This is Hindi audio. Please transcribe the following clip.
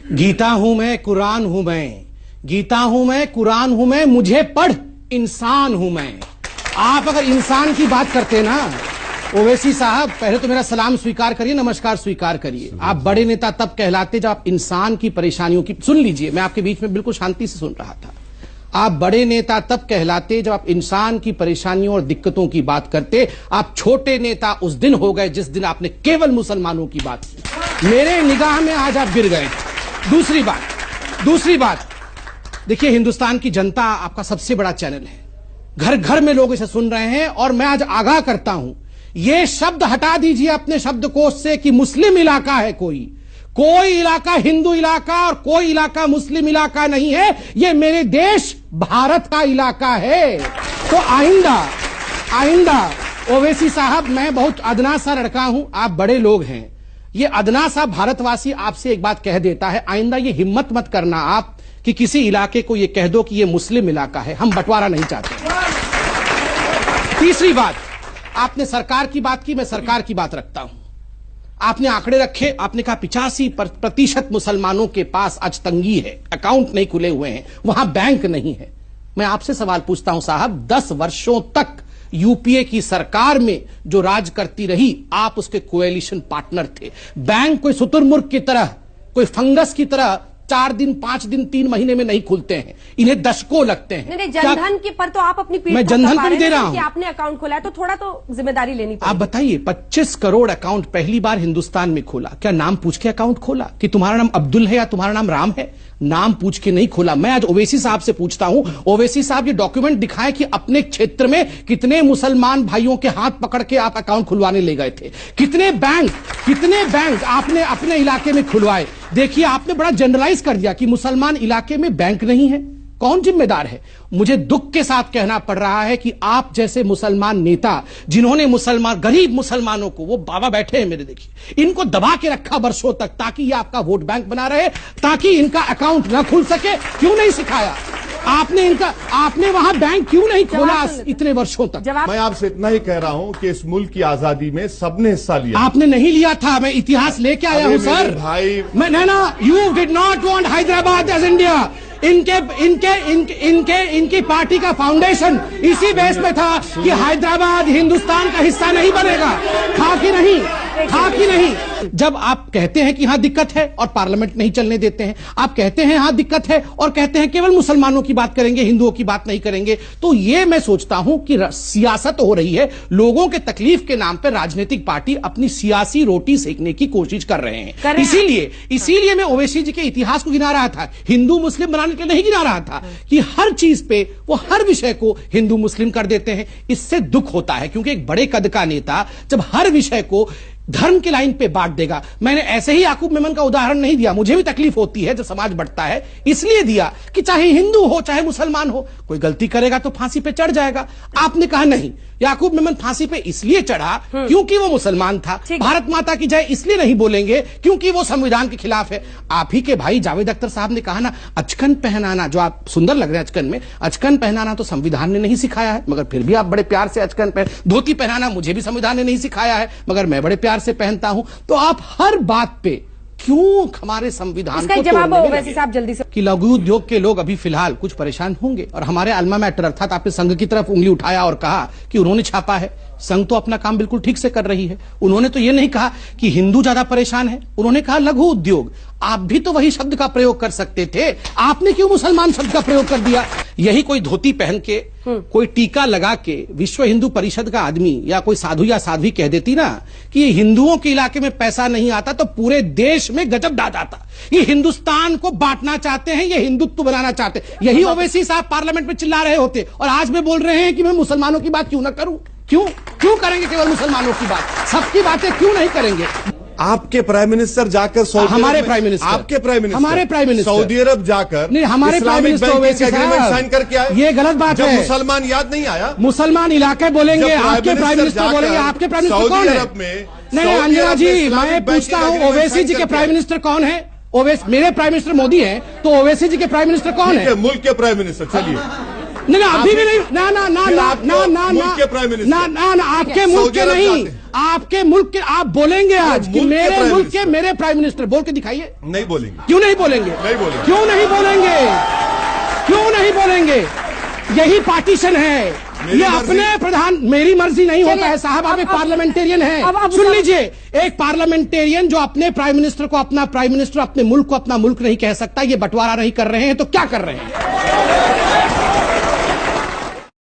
गीता हूं मैं, कुरान हूं मैं, गीता हूं मैं, कुरान हूं मैं, मुझे पढ़ इंसान हूं मैं। आप अगर इंसान की बात करते ना ओवैसी साहब, पहले तो मेरा सलाम स्वीकार करिए, नमस्कार स्वीकार करिए। आप बड़े नेता तब कहलाते जब आप इंसान की परेशानियों की, सुन लीजिए, मैं आपके बीच में बिल्कुल शांति से सुन रहा था। आप बड़े नेता तब कहलाते जब आप इंसान की परेशानियों और दिक्कतों की बात करते। आप छोटे नेता उस दिन हो गए जिस दिन आपने केवल मुसलमानों की बात की। मेरे निगाह में आज आप गिर गए। दूसरी बात देखिए, हिंदुस्तान की जनता आपका सबसे बड़ा चैनल है, घर घर में लोग इसे सुन रहे हैं, और मैं आज आगाह करता हूं, यह शब्द हटा दीजिए अपने शब्दकोश से कि मुस्लिम इलाका है। कोई इलाका हिंदू इलाका और कोई इलाका मुस्लिम इलाका नहीं है। यह मेरे देश भारत का इलाका है। तो आइंदा ओवैसी साहब, मैं बहुत अदना सा लड़का हूं, आप बड़े लोग हैं, ये अदना सा भारतवासी आपसे एक बात कह देता है, आइंदा ये हिम्मत मत करना आप कि किसी इलाके को ये कह दो कि ये मुस्लिम इलाका है। हम बंटवारा नहीं चाहते। तीसरी बात, आपने सरकार की बात की, मैं सरकार की बात रखता हूं। आपने आंकड़े रखे, आपने कहा 85% मुसलमानों के पास आज तंगी है, अकाउंट नहीं खुले हुए हैं, वहां बैंक नहीं है। मैं आपसे सवाल पूछता हूं साहब, 10 वर्षों तक यूपीए की सरकार में जो राज करती रही, आप उसके कोएलिशन पार्टनर थे। बैंक कोई शुतुरमुर्ग की तरह, कोई फंगस की तरह 4 दिन 5 दिन 3 महीने में नहीं खुलते हैं, इन्हें दशकों लगते हैं। नहीं, जनधन के पर तो आप अपनी पीठ, मैं जनधन पर दे रहा हूं, आपने अकाउंट खोला है तो थोड़ा तो जिम्मेदारी लेनी पड़ेगी। आप बताइए, 25 करोड़ अकाउंट पहली बार हिंदुस्तान में खोला, क्या नाम पूछ के अकाउंट खोला कि तुम्हारा नाम अब्दुल है या तुम्हारा नाम राम है? नाम पूछ के नहीं खोला। मैं आज ओवैसी साहब से पूछता हूं, ओवैसी साहब ये डॉक्यूमेंट दिखाएं कि अपने क्षेत्र में कितने मुसलमान भाइयों के हाथ पकड़ के आप अकाउंट खुलवाने ले गए थे, कितने बैंक आपने अपने इलाके में खुलवाए। देखिए, आपने बड़ा जनरलाइज कर दिया कि मुसलमान इलाके में बैंक नहीं है। कौन जिम्मेदार है? मुझे दुख के साथ कहना पड़ रहा है कि आप जैसे मुसलमान नेता, जिन्होंने गरीब मुसलमानों को, वो बाबा बैठे हैं मेरे, देखिए, इनको दबा के रखा वर्षों तक ताकि ये आपका वोट बैंक बना रहे, ताकि इनका अकाउंट ना खुल सके। क्यों नहीं सिखाया आपने वहां बैंक क्यों नहीं खोला इतने वर्षों तक? मैं आपसे इतना ही कह रहा हूं कि इस मुल्क की आजादी में सबने हिस्सा लिया। आपने नहीं लिया था, मैं इतिहास लेके आया हूं सर भाई। You did not want Hyderabad as India. इनकी पार्टी का फाउंडेशन इसी बेस में था कि हैदराबाद हिंदुस्तान का हिस्सा नहीं बनेगा। था कि नहीं? जब आप कहते हैं कि यहां दिक्कत है और पार्लियामेंट नहीं चलने देते हैं, आप कहते हैं यहां दिक्कत है और कहते हैं केवल मुसलमानों की बात करेंगे, हिंदुओं की बात नहीं करेंगे, तो ये मैं सोचता हूं कि सियासत हो रही है। लोगों के तकलीफ के नाम पर राजनीतिक पार्टी अपनी सियासी रोटी सेकने की कोशिश कर रहे हैं। इसीलिए मैं ओवैसी जी के इतिहास को गिना रहा था, हिंदू मुस्लिम बनाने के लिए नहीं गिना रहा था कि हर चीज पे वो हर विषय को हिंदू मुस्लिम कर देते हैं। इससे दुख होता है, क्योंकि एक बड़े कद का नेता जब हर विषय को धर्म के लाइन पे बांट देगा। मैंने ऐसे ही याकूब मेमन का उदाहरण नहीं दिया, मुझे भी तकलीफ होती है जब समाज बढ़ता है, इसलिए दिया कि चाहे हिंदू हो चाहे मुसलमान हो, कोई गलती करेगा तो फांसी पे चढ़ जाएगा। आपने कहा नहीं, याकूब मेमन फांसी पे इसलिए चढ़ा क्योंकि वो मुसलमान था। भारत माता की जय इसलिए नहीं बोलेंगे क्योंकि वो संविधान के खिलाफ है। आप ही के भाई जावेद अख्तर साहब ने कहा ना, अचकन पहनाना, जो आप सुंदर लग रहे हैं अचकन में, अचकन पहनाना तो संविधान ने नहीं सिखाया है, मगर फिर भी आप बड़े प्यार से अचकन पहन। धोती पहनाना मुझे भी संविधान ने नहीं सिखाया है, मगर मैं बड़े प्यार से पहनता हूं। तो आप हर बात पे क्यों हमारे संविधान को जवाब ओवैसी साहब जल्दी से कि लघु उद्योग के लोग अभी फिलहाल कुछ परेशान होंगे, और हमारे अल्मा मैटर अर्थात आपने संघ की तरफ उंगली उठाया और कहा कि उन्होंने छापा है। संघ तो अपना काम बिल्कुल ठीक से कर रही है। उन्होंने तो ये नहीं कहा कि हिंदू ज्यादा परेशान है, उन्होंने कहा लघु उद्योग। आप भी तो वही शब्द का प्रयोग कर सकते थे, आपने क्यों मुसलमान शब्द का प्रयोग कर दिया? यही कोई धोती पहन के, कोई टीका लगा के विश्व हिंदू परिषद का आदमी या कोई साधु या साध्वी कह देती ना कि हिंदुओं के इलाके में पैसा नहीं आता, तो पूरे देश में गजब डा जाता। ये हिंदुस्तान को बांटना चाहते हैं, ये हिंदुत्व बनाना चाहते हैं। यही ओवैसी साहब पार्लियामेंट में चिल्ला रहे होते, और आज में बोल रहे हैं कि मैं मुसलमानों की बात क्यों ना करूं। क्यों करेंगे केवल मुसलमानों की बात? सबकी बातें क्यों नहीं करेंगे? आपके प्राइम मिनिस्टर जाकर हमारे प्राइम मिनिस्टर सऊदी अरब जाकर नहीं, हमारे प्राइम मिनिस्टर एग्रीमेंट साइन करके आए। ये गलत बात है। मुसलमान याद नहीं आया? मुसलमान इलाके बोलेंगे, आपके प्राइम मिनिस्टर बोलेंगे। आपके प्राइम मिनिस्टर कौन है? नहीं अंजना जी, मैं पूछता हूँ ओवैसी जी के प्राइम मिनिस्टर कौन है? मेरे प्राइम मिनिस्टर मोदी है, तो ओवैसी जी के प्राइम मिनिस्टर कौन है? मुल्क के प्राइम मिनिस्टर। चलिए, नहीं अभी भी नहीं, ना आपके मुल्क के नहीं, आपके मुल्क के आप बोलेंगे आज कि मुल्क के मेरे प्राइम मुल्क के मिनिस्टर। मेरे प्राइम मिनिस्टर, बोल के दिखाइए। नहीं बोलेंगे। क्यों नहीं बोलेंगे? नहीं बोलेंगे। क्यों नहीं बोलेंगे? क्यों नहीं बोलेंगे? यही पार्टीशन है। ये अपने प्रधान, मेरी मर्जी नहीं होता है साहब, आप एक पार्लियामेंटेरियन है। सुन लीजिए, एक पार्लियामेंटेरियन जो अपने प्राइम मिनिस्टर को अपना प्राइम मिनिस्टर, अपने मुल्क को अपना मुल्क नहीं कह सकता, ये बंटवारा नहीं कर रहे हैं तो क्या कर रहे हैं?